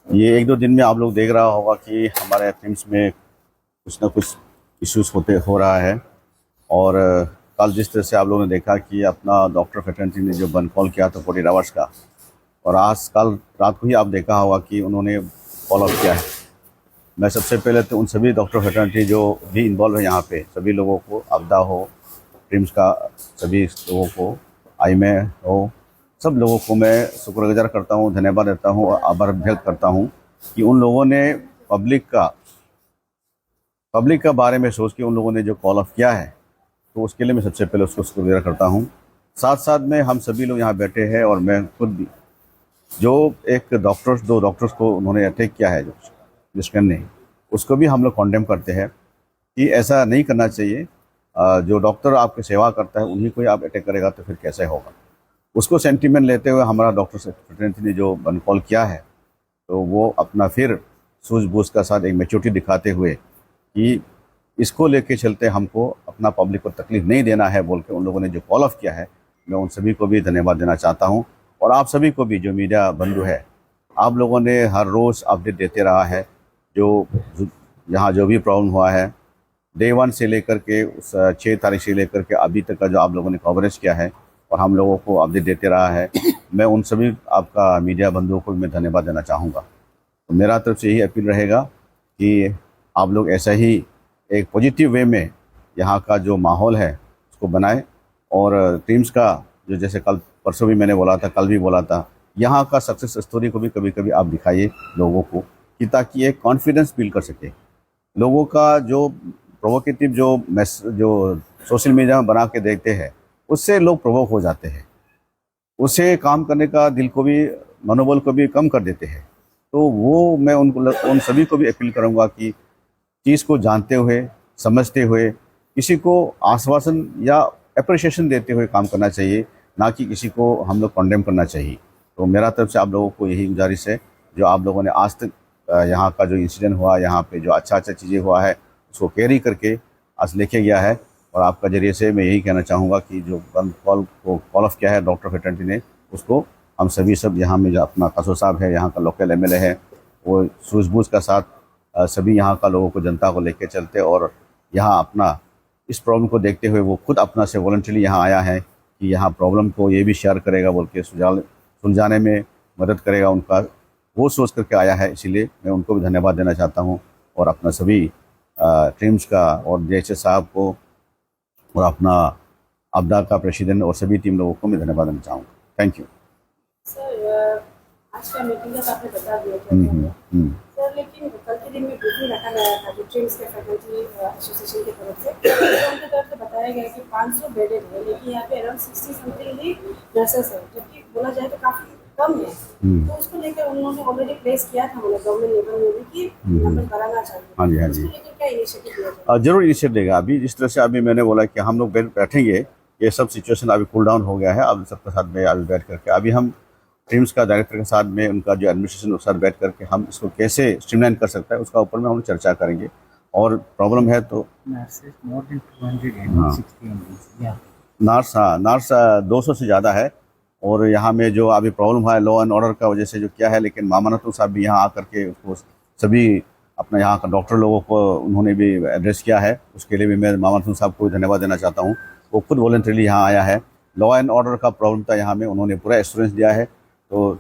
ये एक दो दिन में आप लोग देख रहा होगा कि हमारे टीम्स में कुछ ना कुछ इश्यूज हो रहा है। और कल जिस तरह से आप लोगों ने देखा कि अपना डॉक्टर फ्रेटर्निटी ने जो बंद कॉल किया था 48 आवर्स का, और आज कल रात को ही आप देखा होगा कि उन्होंने फॉलो किया है। मैं सबसे पहले तो उन सभी डॉक्टर फ्रेटर्निटी जो भी इन्वॉल्व है यहाँ पे, सभी लोगों को, आपदा हो, टीम्स का सभी लोगों को, आई में हो, सब लोगों को मैं शुक्रगुजार करता हूँ, धन्यवाद देता हूँ और आभार व्यक्त करता हूँ कि उन लोगों ने पब्लिक का बारे में सोच के उन लोगों ने जो कॉल ऑफ किया है, तो उसके लिए मैं सबसे पहले उसको शुक्रिया करता हूँ। साथ साथ में हम सभी लोग यहाँ बैठे हैं और मैं खुद भी, जो एक दो डॉक्टर्स को उन्होंने अटैक किया है, जो जिसमें ने, उसको भी हम लोग कॉन्डेम करते हैं कि ऐसा नहीं करना चाहिए। जो डॉक्टर आपकी सेवा करता है उन्हीं को ही आप अटैक करेगा तो फिर कैसे होगा। उसको सेंटीमेंट लेते हुए हमारा डॉक्टर फ्रेटर्निटी ने जो कॉल किया है, तो वो अपना फिर सूझबूझ का साथ एक मैच्योरिटी दिखाते हुए कि इसको लेके चलते हमको अपना पब्लिक को तकलीफ नहीं देना है बोल के उन लोगों ने जो कॉल ऑफ किया है, मैं उन सभी को भी धन्यवाद देना चाहता हूं। और आप सभी को भी, जो मीडिया बंधु है, आप लोगों ने हर रोज़ अपडेट देते रहा है। जो यहाँ जो भी प्रॉब्लम हुआ है, डे 1 से लेकर के उस 6 तारीख से लेकर के अभी तक का जो आप लोगों ने कवरेज किया है और हम लोगों को अपडेट देते रहा है, मैं उन सभी आपका मीडिया बंधुओं को भी मैं धन्यवाद देना चाहूँगा। तो मेरा तरफ से यही अपील रहेगा कि आप लोग ऐसा ही एक पॉजिटिव वे में यहाँ का जो माहौल है उसको बनाएं। और टीम्स का जो, जैसे कल परसों भी मैंने बोला था, कल भी बोला था, यहाँ का सक्सेस स्टोरी को भी कभी कभी आप दिखाइए लोगों को, कि ताकि एक कॉन्फिडेंस बिल्ड कर सके लोगों का। जो प्रोवोकेटिव जो सोशल मीडिया में बना के देखते हैं, उससे लोग प्रोवोक हो जाते हैं, उससे काम करने का दिल को भी, मनोबल को भी कम कर देते हैं। तो वो मैं उन सभी को भी अपील करूँगा कि चीज़ को जानते हुए, समझते हुए, किसी को आश्वासन या अप्रिशिएशन देते हुए काम करना चाहिए, ना कि किसी को हम लोग कॉन्डेम करना चाहिए। तो मेरा तरफ से आप लोगों को यही गुजारिश है, जो आप लोगों ने आज तक यहाँ का जो इंसिडेंट हुआ, यहाँ पे जो अच्छा चीज़ें हुआ है, उसको कैरी करके आज लेके गया है। और आपका जरिए से मैं यही कहना चाहूँगा कि जो बंद कॉल ऑफ किया है डॉक्टर फ्रेटर्निटी ने, उसको हम सब यहाँ में जो अपना कसो साहब है, यहाँ का लोकल एमएलए है, वो सूझबूझ का साथ सभी यहाँ का लोगों को, जनता को लेके चलते, और यहाँ अपना इस प्रॉब्लम को देखते हुए वो खुद अपना से वॉलंटरीली यहाँ आया है कि यहाँ प्रॉब्लम को ये भी शेयर करेगा बोल के, सुलझाने में मदद करेगा उनका, वो सोच करके आया है। इसीलिए मैं उनको भी धन्यवाद देना चाहता हूँ, और अपना सभी टीम्स का और जैसे साहब को और अपना आपदा का प्रेसिडेंट और सभी टीम लोगों को मैं धन्यवाद देना चाहूँगा। Thank you. सर, आज का मीटिंग का तो आपने बता दिया क्या सर, लेकिन कल के दिन में ब्रीफिंग रखा गया था जो टीम्स के फैकल्टी एसोसिएशन की तरफ से, तो उनकी तरफ से बताया गया कि 500 बेडेड है, लेकिन यहाँ पे अराउंड 60 समथिंग ही नर्सेस है, जबकि बोला जाए तो काफ़ी कम है। तो उसको लेकर उन्होंने ऑलरेडी प्लेस किया था उन्होंने गवर्नमेंट लेवल में भी कि नंबर बढ़ाना चाहिए। हाँ जी, हाँ जी, उसको लेकर क्या इनिशिएटिव लिया जाए? जरूर इनिशिएटिव देगा। अभी जिस तरह से अभी मैंने बोला कि हम लोग बैठेंगे, ये सब सिचुएशन अभी कूल डाउन हो गया है, अब सबके साथ में अभी बैठ करके अभी हम टीम्स का डायरेक्टर के साथ में, उनका जो एडमिनिस्ट्रेशन के साथ बैठ करके हम इसको कैसे स्ट्रीमलाइन कर सकता है, उसका ऊपर में हम चर्चा करेंगे। और प्रॉब्लम है तो नर्स, हाँ नर्स 200 से ज़्यादा है। और यहाँ में जो अभी प्रॉब्लम हुआ है लॉ एंड ऑर्डर का वजह से जो क्या है, लेकिन मामानतु साहब भी यहाँ आकर के उसको सभी अपना यहाँ का डॉक्टर लोगों को उन्होंने भी एड्रेस किया है, उसके लिए भी मैं मामानतु साहब को धन्यवाद देना चाहता हूँ। वो खुद वॉलंटरीली यहाँ आया है। लॉ एंड ऑर्डर का प्रॉब्लम था यहाँ में, उन्होंने पूरा एश्योरेंस दिया है। तो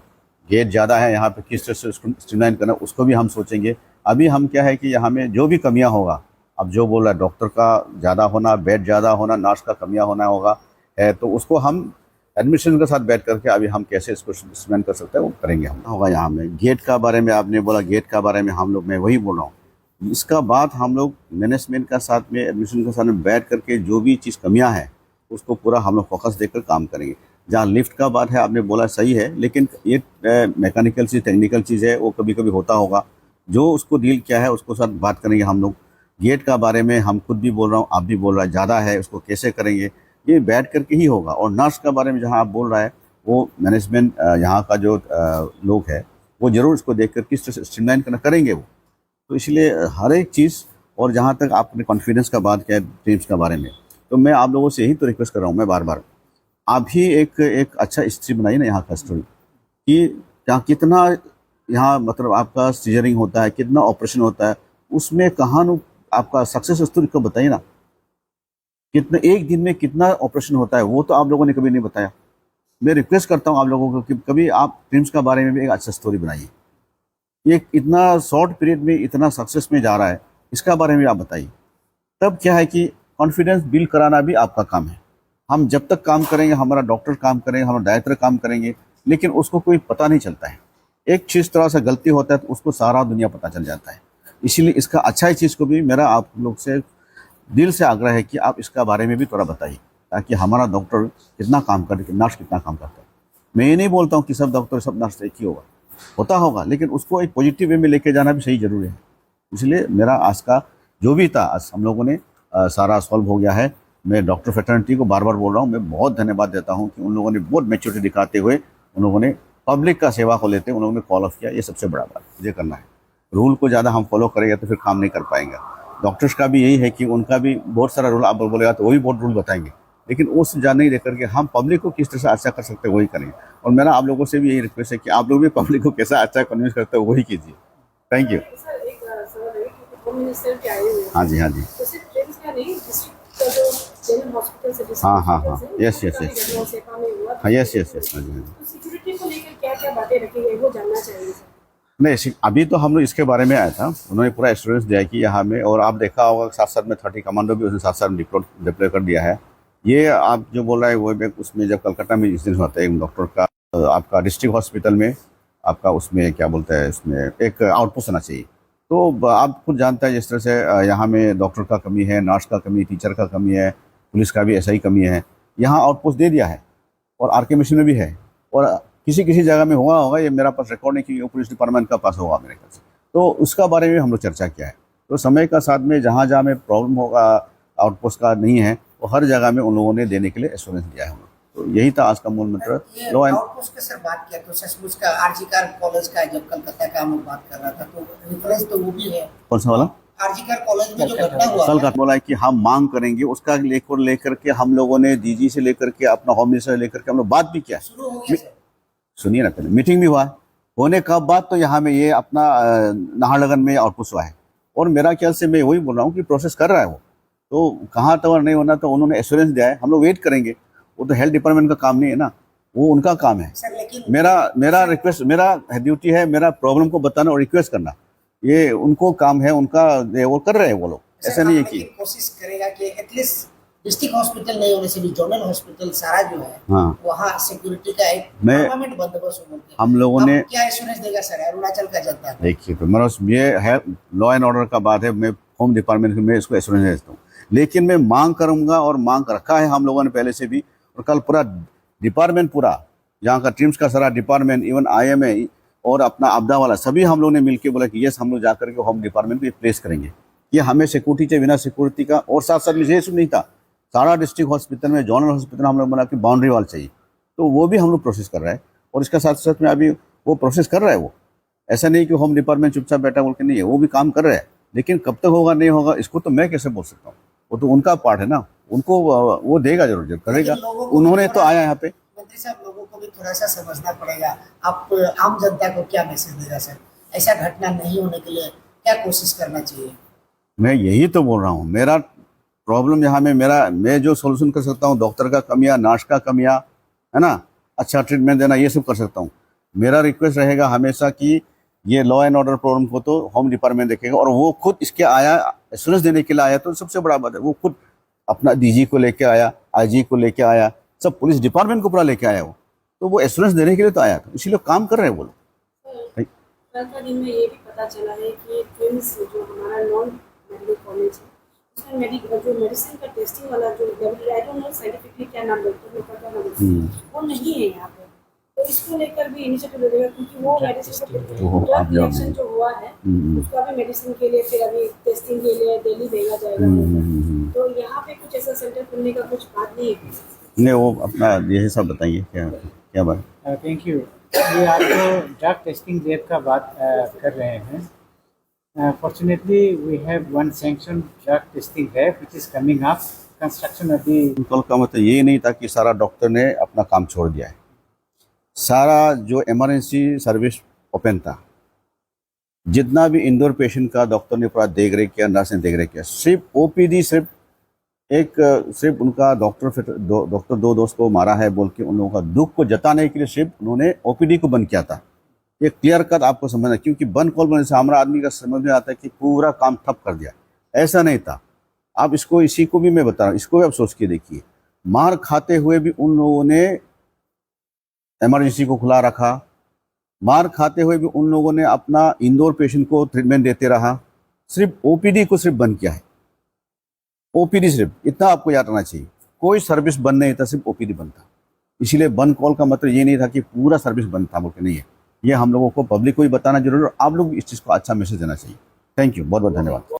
गेट ज़्यादा है यहाँ पे, किस तरह से उसको स्ट्रीमलाइन करना उसको भी हम सोचेंगे। अभी हम क्या है कि यहाँ में जो भी कमियाँ होगा, अब जो बोल रहा है डॉक्टर का ज़्यादा होना, बेड ज़्यादा होना, नर्स का कमियाँ होना होगा है, तो उसको हम एडमिशन के साथ बैठ करके अभी हम कैसे इसको स्ट्रीमलाइन कर सकते हैं वो करेंगे हम होगा। यहाँ में गेट का बारे में आपने बोला, गेट का बारे में हम लोग, मैं वही बोल रहा हूँ, इसका बात हम लोग मैनेजमेंट का साथ में, एडमिशन के साथ में बैठ करके जो भी चीज़ कमियाँ हैं उसको पूरा हम लोग फोकस देकर काम करेंगे। जहाँ लिफ्ट का बात है, आपने बोला सही है, लेकिन ये मैकेनिकल चीज़, टेक्निकल चीज़ है, वो कभी कभी होता होगा, जो उसको डील किया है उसको साथ बात करेंगे हम लोग। गेट का बारे में हम खुद भी बोल रहा हूँ, आप भी बोल रहा है, ज़्यादा है, उसको कैसे करेंगे, ये बैठ करके ही होगा। और नर्स का बारे में जहाँ आप बोल रहा है, वो मैनेजमेंट यहाँ का जो लोग है, वो ज़रूर इसको देख कर किस तरह से स्ट्रीमलाइन करना करेंगे वो। तो इसलिए हर एक चीज़, और जहाँ तक आपने कॉन्फिडेंस का बात किया टीम्स का बारे में, तो मैं आप लोगों से यही तो रिक्वेस्ट कर रहा हूँ मैं बार बार, आप भी एक अच्छा हिस्ट्री बनाइए ना यहाँ का स्टोरी, कि क्या कितना यहाँ मतलब आपका सीजरिंग होता है, कितना ऑपरेशन होता है, उसमें कहाँ आपका सक्सेस स्टोरी को बताइए ना। कितने एक दिन में कितना ऑपरेशन होता है वो तो आप लोगों ने कभी नहीं बताया। मैं रिक्वेस्ट करता हूँ आप लोगों को कि कभी आप ट्रिम्स के बारे में भी एक अच्छा स्टोरी बनाइए। ये इतना शॉर्ट पीरियड में इतना सक्सेस में जा रहा है, इसका बारे में आप बताइए। तब क्या है कि कॉन्फिडेंस बिल्ड कराना भी आपका काम है। हम जब तक काम करेंगे, हमारा डॉक्टर काम करेंगे, हमारा डायरेक्टर काम करेंगे, लेकिन उसको कोई पता नहीं चलता है। एक चीज़ थोड़ा सा गलती होता है तो उसको सारा दुनिया पता चल जाता है। इसीलिए इसका अच्छा ही चीज़ को भी मेरा आप लोग से दिल से आग्रह है कि आप इसका बारे में भी थोड़ा बताइए, ताकि हमारा डॉक्टर कितना काम करे, नर्स कितना काम करता है। मैं ये नहीं बोलता हूँ कि सब डॉक्टर सब नर्स एक ही होता होगा, लेकिन उसको एक पॉजिटिव वे में लेके जाना भी सही जरूरी है। इसलिए मेरा आज का जो भी था, आज हम लोगों ने सारा सॉल्व हो गया है। मैं डॉक्टर फ्रेटर्निटी को बार बार बोल रहा हूँ, मैं बहुत धन्यवाद देता हूँ कि उन लोगों ने बहुत मैच्योरिटी दिखाते हुए उन लोगों ने पब्लिक का सेवा को लेते उन लोगों ने कॉल ऑफ किया। ये सबसे बड़ा बात मुझे करना है। रूल को ज़्यादा हम फॉलो करेंगे तो फिर काम नहीं कर पाएंगे। डॉक्टर्स का भी यही है कि उन्होंका भी बहुत सारा रूल आप बोलेगा तो वही बहुत रूल बताएंगे, लेकिन उस ज़्यादा नहीं लेकर के हम पब्लिक को किस तरह से अच्छा कर सकते हैं वही करेंगे। और मेरा आप लोगों से भी यही रिक्वेस्ट है कि आप लोग भी पब्लिक को कैसा अच्छा कन्विंस करते हो वही कीजिए। Thank you. सर एक सवाल है कि होम मिनिस्टर के आए हुए हैं। हाँ जी, हाँ जी। तो सिर्फ ट्रिम्स का नहीं, डिस्ट्रिक्ट का जो जनरल हॉस्पिटल से डिस्ट्रिक्ट हाँ, हाँ, हॉस्पिटल हाँ। से, यस, यस, उसका भी यस। जनरल सेवा में हुआ। हाँ, यस, यस, यस। हाँ जी, हाँ जी। तो सिक्योरिटी को लेकर क्या क्या बातें रखी गई वो जानना चाहिए सर। नहीं, अभी तो हम लोग इसके बारे में आया था, उन्होंने पूरा एश्योरेंस दिया कि यहाँ में, और आप देखा होगा साथ साथ में 30 कमांडो भी उसने साथ साथ में डिप्लॉय कर दिया है। ये आप जो बोल रहे हैं वो भी उसमें जब कलकत्ता में इंसिडेंट होता है एक डॉक्टर का, आपका डिस्ट्रिक्ट हॉस्पिटल में आपका उसमें क्या बोलते हैं, उसमें एक आउटपोस्ट होना चाहिए। तो आप खुद जानते हैं जिस तरह से यहाँ में डॉक्टर का कमी है, नर्स का कमी, टीचर का कमी है, पुलिस का भी ऐसा ही कमी है। यहाँ आउटपोस्ट दे दिया है और आर के मिशन में भी है, और किसी किसी जगह में हुआ होगा, ये मेरा पास रिकॉर्ड नहीं कि वो पुलिस डिपार्टमेंट का पास होगा मेरे ख्याल से। तो उसका बारे में हम लोग चर्चा किया है। तो समय का साथ में जहाँ जहाँ में प्रॉब्लम होगा आउटपोस्ट का नहीं है, वो हर जगह में उन लोगों ने देने के लिए एश्योरेंस दिया है हम लोग। तो यही था आज का मूल मंत्र। लॉ एंड आउटपोस्ट का सर बात किया तो सचमुच का आरजीकर कॉलेज का जब कलकत्ता का हम लोग बात कर रहा था तो रेफरेंस तो वो भी है। कौन सा वाला? आरजीकर कॉलेज में जो घटना हुआ कल का बोला है कि हम मांग करेंगे, उसका लेकर के हम लोगों ने डीजी से लेकर के अपना होम मिनिस्टर से लेकर के हम लोग बात भी किया। शुरू हो गया सर। सुनिए ना, पहले मीटिंग भी हुआ है, होने का बाद तो यहाँ में ये अपना नाहरलगन में आउटपोस्ट हुआ है। और मेरा ख्याल से मैं वही बोल रहा हूँ कि प्रोसेस कर रहा है वो, तो कहाँ तक नहीं होना तो उन्होंने एश्योरेंस दिया है, हम लोग वेट करेंगे। वो तो हेल्थ डिपार्टमेंट का काम नहीं है ना, वो उनका काम है। सर लेकिन मेरा रिक्वेस्ट, मेरा ड्यूटी है मेरा प्रॉब्लम को बताना और रिक्वेस्ट करना, ये उनको काम है, उनका वो कर रहे हैं वो लोग। ऐसा नहीं है कि कोशिश करेगा कि एटलीस्ट डिस्ट्रिक्ट हॉस्पिटल नहीं होने से भी जोनल हॉस्पिटल सारा जो है हाँ, वहाँ सिक्योरिटी का एक मैं- परमानेंट बंदोबस्त हो गया। हम लोगों ने क्या एश्योरेंस देगा सर अरुणाचल का जनता को? देखिए, तो मेरा ये है लॉ एंड ऑर्डर का बात है, मैं होम डिपार्टमेंट में इसको एश्योरेंस देता हूँ, लेकिन मैं मांग करूंगा और मांग रखा है हम लोगों ने पहले से भी। और कल पूरा डिपार्टमेंट, पूरा यहाँ का ट्रिम्स का सारा डिपार्टमेंट, इवन IMA और अपना आपदा वाला सभी हम लोग ने मिलकर बोला कि यस हम लोग जाकर के होम डिपार्टमेंट को प्लेस करेंगे। ये हमें सिक्योरिटी चाहिए, बिना सिक्योरिटी का। और साथ साथ में ये सब नहीं था, सारा डिस्ट्रिक्ट हॉस्पिटल में, जोनल हॉस्पिटल हम लोग बना के बाउंड्री वाल चाहिए, तो वो भी हम लोग प्रोसेस कर रहे हैं। और इसका साथ साथ में अभी वो प्रोसेस कर रहा है वो, ऐसा नहीं कि होम डिपार्टमेंट चुपचाप बैठा बोल के नहीं है, वो भी काम कर रहे हैं। लेकिन कब तक होगा नहीं होगा इसको तो मैं कैसे बोल सकता हूँ, वो तो उनका पार्ट है ना, उनको वो देगा, जरूर करेगा। उन्होंने तो आया यहाँ पे। मंत्री साहब लोगों को भी थोड़ा सा समझना पड़ेगा। आप आम जनता को क्या मैसेज देगा सर, ऐसा घटना नहीं होने के लिए क्या कोशिश करना चाहिए? मैं यही तो बोल रहा हूँ, मेरा प्रॉब्लम यहाँ में मैं जो सोल्यूशन कर सकता हूँ, डॉक्टर का कमियाँ, नर्स का कमियाँ है ना, अच्छा ट्रीटमेंट देना, ये सब कर सकता हूँ। मेरा रिक्वेस्ट रहेगा हमेशा कि ये लॉ एंड ऑर्डर प्रॉब्लम को तो होम डिपार्टमेंट देखेगा, और वो खुद इसके आया, एश्योरेंस देने के लिए आया, तो सबसे बड़ा बात है वो खुद अपना DG को लेके आया, IG को लेके आया, सब पुलिस डिपार्टमेंट को पूरा लेके आया वो, तो वो एश्योरेंस देने के लिए तो आया था, इसीलिए काम कर रहे हैं वो लोग। कल का दिन में ये भी पता चला है कि ट्रिम्स जो हमारा नॉन मेडिकल कॉलेज है उसमें जो मेडिसिन का टेस्टिंग वाला जो आई डोंट नो साइंटिफिकली क्या नाम बोलते हैं, पता नहीं, वो नहीं है यहाँ पे। तो इसको लेकर भी इनिशिएटिव लेगा, क्योंकि वो मेडिसिन का ड्रग रिएक्शन जो हुआ है उसका भी मेडिसिन के लिए फिर अभी टेस्टिंग के लिए दिल्ली भेजा जाएगा। तो यहाँ पे कुछ ऐसा सेंटर खुलने का कुछ बात नहीं है? नहीं, वो अपना यही सब बताइए क्या क्या बात। Thank you. ये आप जो ड्रग टेस्टिंग लैब का बात कर रहे हैं, fortunately we have one sanction drug testing lab which is coming up. Construction अभी कल का मतलब ये नहीं था कि सारा डॉक्टर ने अपना काम छोड़ दिया है, सारा जो इमरजेंसी सर्विस ओपन था, जितना भी इंदौर पेशेंट का डॉक्टर ने पूरा देख रेख किया, नर्स ने देख रेख किया, सिर्फ ओपीडी सिर्फ उनका डॉक्टर दो दोस्त को मारा है बोल के उन लोगों का दुख को जताने के लिए सिर्फ उन्होंने ओपीडी को बंद किया था। ये क्लियर कट आपको समझना, क्योंकि बंद कॉल बनने से हमारा आदमी का समझ में आता है कि पूरा काम ठप कर दिया, ऐसा नहीं था। आप इसको, इसी को भी मैं बता रहा हूँ, इसको भी आप सोच के देखिए। मार खाते हुए भी उन लोगों ने इमरजेंसी को खुला रखा, मार खाते हुए भी उन लोगों ने अपना इंदौर पेशेंट को ट्रीटमेंट देते रहा। सिर्फ ओपीडी को सिर्फ बंद किया है, ओपीडी सिर्फ, इतना आपको याद रखना चाहिए। कोई सर्विस बंद नहीं था, सिर्फ ओपीडी बंद था। इसीलिए बंद कॉल का मतलब ये नहीं था कि पूरा सर्विस बंद था बोल के, नहीं है। ये हम लोगों को, पब्लिक को भी बताना जरूर, और आप लोग इस चीज़ को अच्छा मैसेज देना चाहिए। थैंक यू, बहुत बहुत धन्यवाद।